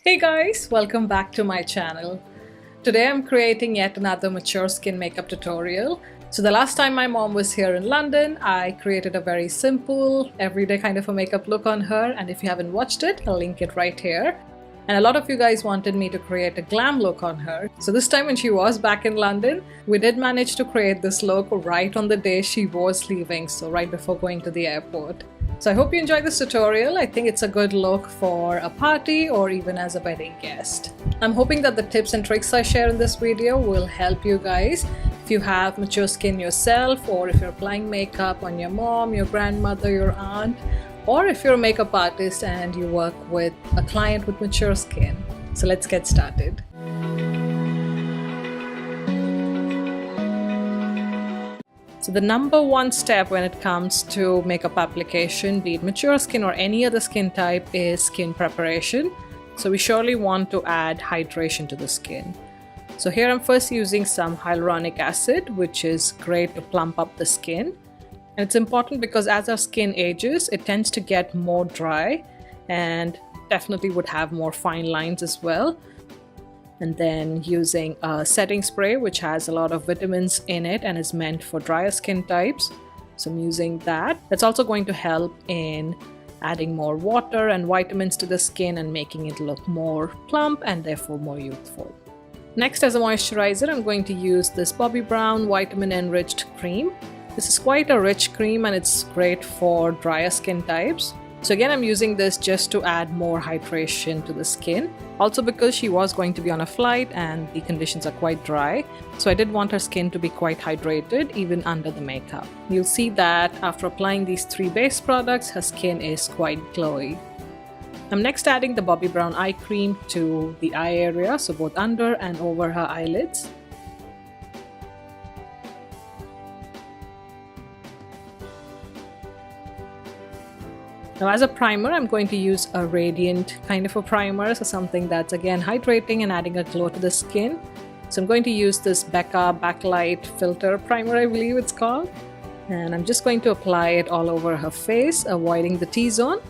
Hey guys, welcome back to my channel. Today I'm creating yet another mature skin makeup tutorial. So the last time my mom was here in London, I created a very simple, everyday kind of a makeup look on her, and if you haven't watched it, I'll link it right here. And a lot of you guys wanted me to create a glam look on her. So this time when she was back in London, we did manage to create this look right on the day she was leaving, so right before going to the airport. So I hope you enjoyed this tutorial. I think it's a good look for a party or even as a wedding guest. I'm hoping that the tips and tricks I share in this video will help you guys. If you have mature skin yourself, or if you're applying makeup on your mom, your grandmother, your aunt, or if you're a makeup artist and you work with a client with mature skin. So let's get started. So the number one step when it comes to makeup application, be it mature skin or any other skin type, is skin preparation. So we surely want to add hydration to the skin. So here I'm first using some hyaluronic acid, which is great to plump up the skin. And it's important because as our skin ages, it tends to get more dry and definitely would have more fine lines as well. And then using a setting spray which has a lot of vitamins in it and is meant for drier skin types. So I'm using that. That's also going to help in adding more water and vitamins to the skin and making it look more plump and therefore more youthful. Next, as a moisturizer, I'm going to use this Bobbi Brown Vitamin Enriched cream. This is quite a rich cream and it's great for drier skin types. So again, I'm using this just to add more hydration to the skin. Also because she was going to be on a flight and the conditions are quite dry. So I did want her skin to be quite hydrated even under the makeup. You'll see that after applying these three base products, her skin is quite glowy. I'm next adding the Bobbi Brown eye cream to the eye area, so both under and over her eyelids. Now as a primer, I'm going to use a radiant kind of a primer, so something that's again hydrating and adding a glow to the skin. So I'm going to use this Becca Backlight Filter Primer, I believe it's called. And I'm just going to apply it all over her face, avoiding the T-zone.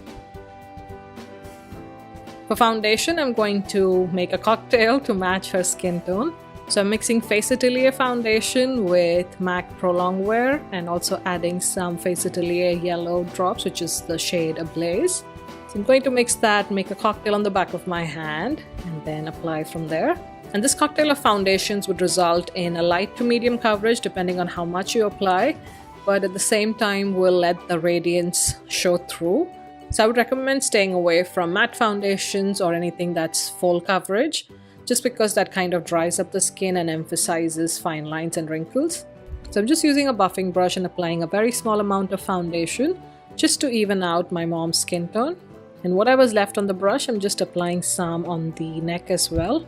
For foundation, I'm going to make a cocktail to match her skin tone. So I'm mixing Face Atelier foundation with MAC Pro Longwear and also adding some Face Atelier yellow drops, which is the shade Ablaze. So I'm going to mix that, make a cocktail on the back of my hand and then apply from there. And this cocktail of foundations would result in a light to medium coverage depending on how much you apply, but at the same time will let the radiance show through. So I would recommend staying away from matte foundations or anything that's full coverage, just because that kind of dries up the skin and emphasizes fine lines and wrinkles. So I'm just using a buffing brush and applying a very small amount of foundation just to even out my mom's skin tone. And whatever's left on the brush, I'm just applying some on the neck as well.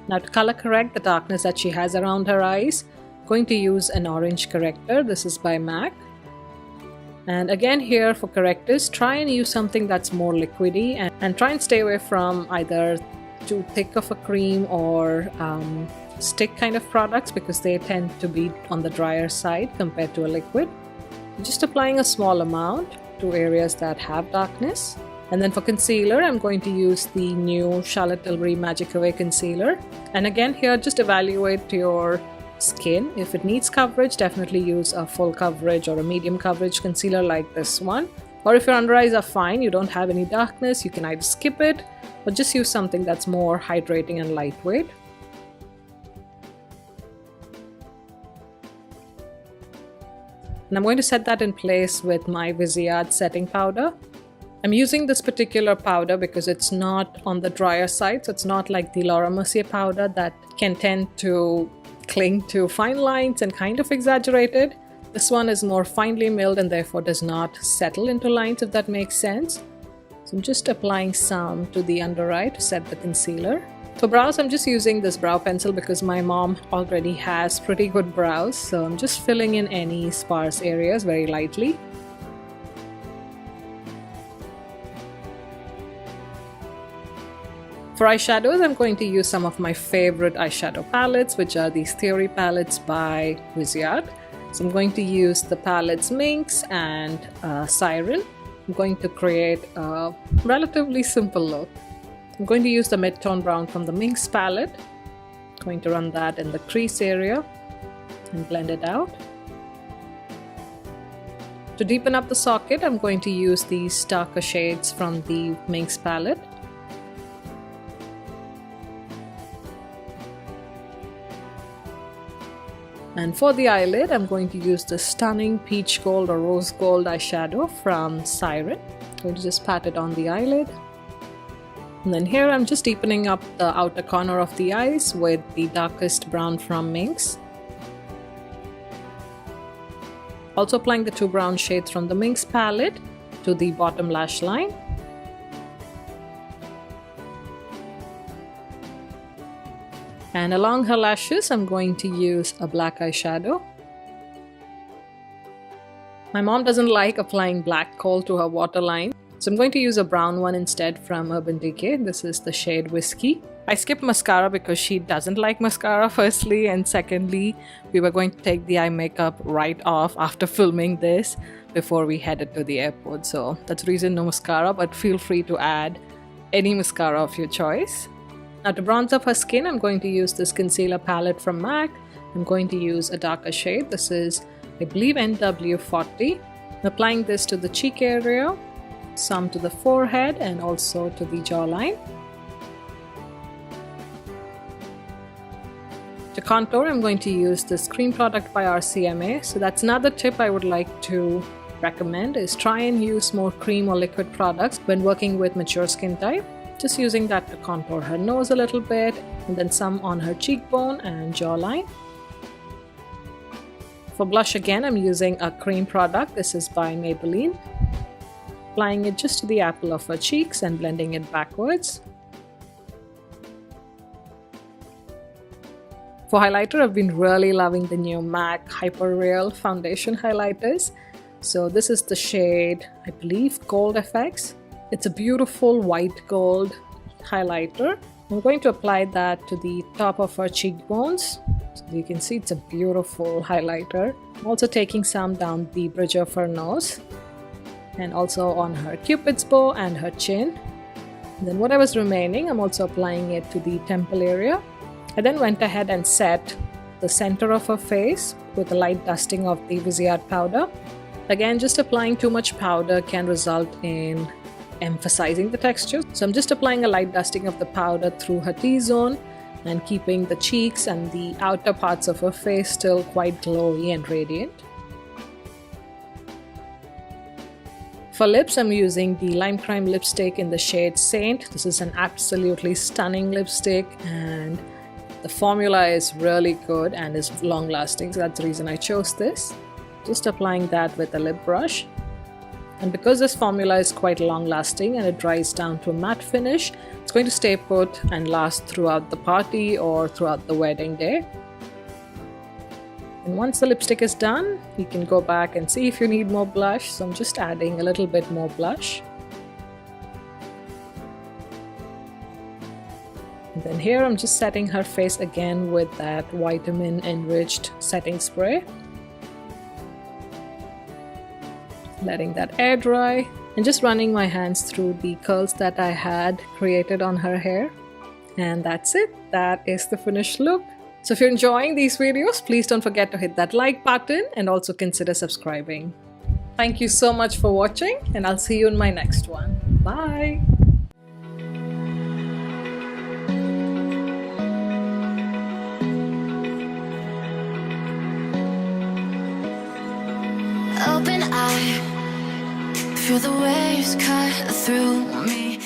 Now to color correct the darkness that she has around her eyes, I'm going to use an orange corrector. This is by MAC. And again here for correctors, try and use something that's more liquidy and try and stay away from either too thick of a cream or stick kind of products because they tend to be on the drier side compared to a liquid. Just applying a small amount to areas that have darkness. And then for concealer, I'm going to use the new Charlotte Tilbury Magic Away concealer. And again here, just evaluate your skin. If it needs coverage, definitely use a full coverage or a medium coverage concealer like this one. Or if your under eyes are fine, you don't have any darkness, you can either skip it or just use something that's more hydrating and lightweight. And I'm going to set that in place with my Viseart setting powder. I'm using this particular powder because it's not on the drier side, so it's not like the Laura Mercier powder that can tend to cling to fine lines and kind of exaggerated. This one is more finely milled and therefore does not settle into lines, if that makes sense. So I'm just applying some to the under eye to set the concealer. For brows, I'm just using this brow pencil because my mom already has pretty good brows, so I'm just filling in any sparse areas very lightly. For eyeshadows, I'm going to use some of my favorite eyeshadow palettes, which are these Theory palettes by Viseart. So I'm going to use the palettes Minx and Siren. I'm going to create a relatively simple look. I'm going to use the mid-tone brown from the Minx palette. Going to run that in the crease area and blend it out. To deepen up the socket, I'm going to use these darker shades from the Minx palette. And for the eyelid, I'm going to use the stunning peach gold or rose gold eyeshadow from Siren. I'm going to just pat it on the eyelid. And then here I'm just deepening up the outer corner of the eyes with the darkest brown from Minx. Also applying the two brown shades from the Minx palette to the bottom lash line. And along her lashes, I'm going to use a black eyeshadow. My mom doesn't like applying black kohl to her waterline, so I'm going to use a brown one instead from Urban Decay. This is the shade Whiskey. I skipped mascara because she doesn't like mascara firstly, and secondly, we were going to take the eye makeup right off after filming this before we headed to the airport. So that's the reason no mascara, but feel free to add any mascara of your choice. Now to bronze up her skin, I'm going to use this concealer palette from MAC. I'm going to use a darker shade. This is, I believe, NW40. I'm applying this to the cheek area, some to the forehead, and also to the jawline. To contour, I'm going to use this cream product by RCMA. So that's another tip I would like to recommend, is try and use more cream or liquid products when working with mature skin type. Just using that to contour her nose a little bit, and then some on her cheekbone and jawline. For blush again, I'm using a cream product. This is by Maybelline. Applying it just to the apple of her cheeks and blending it backwards. For highlighter, I've been really loving the new MAC Hyper Real foundation highlighters. So this is the shade, I believe, Gold FX. It's a beautiful white gold highlighter. I'm going to apply that to the top of her cheekbones. So you can see it's a beautiful highlighter. I'm also taking some down the bridge of her nose and also on her cupid's bow and her chin. And then what was remaining, I'm also applying it to the temple area. I then went ahead and set the center of her face with a light dusting of the Viseart powder. Again, just applying too much powder can result in emphasizing the texture. So I'm just applying a light dusting of the powder through her T-zone and keeping the cheeks and the outer parts of her face still quite glowy and radiant. For lips, I'm using the Lime Crime lipstick in the shade Saint. This is an absolutely stunning lipstick, and the formula is really good and is long lasting, so that's the reason I chose this. Just applying that with a lip brush. And because this formula is quite long lasting and it dries down to a matte finish, it's going to stay put and last throughout the party or throughout the wedding day. And once the lipstick is done, you can go back and see if you need more blush. So I'm just adding a little bit more blush. And then here I'm just setting her face again with that vitamin enriched setting spray. Letting that air dry and just running my hands through the curls that I had created on her hair. And that's it. That is the finished look. So if you're enjoying these videos, please don't forget to hit that like button and also consider subscribing. Thank you so much for watching, and I'll see you in my next one. Bye! Open eye, feel the waves cut through me.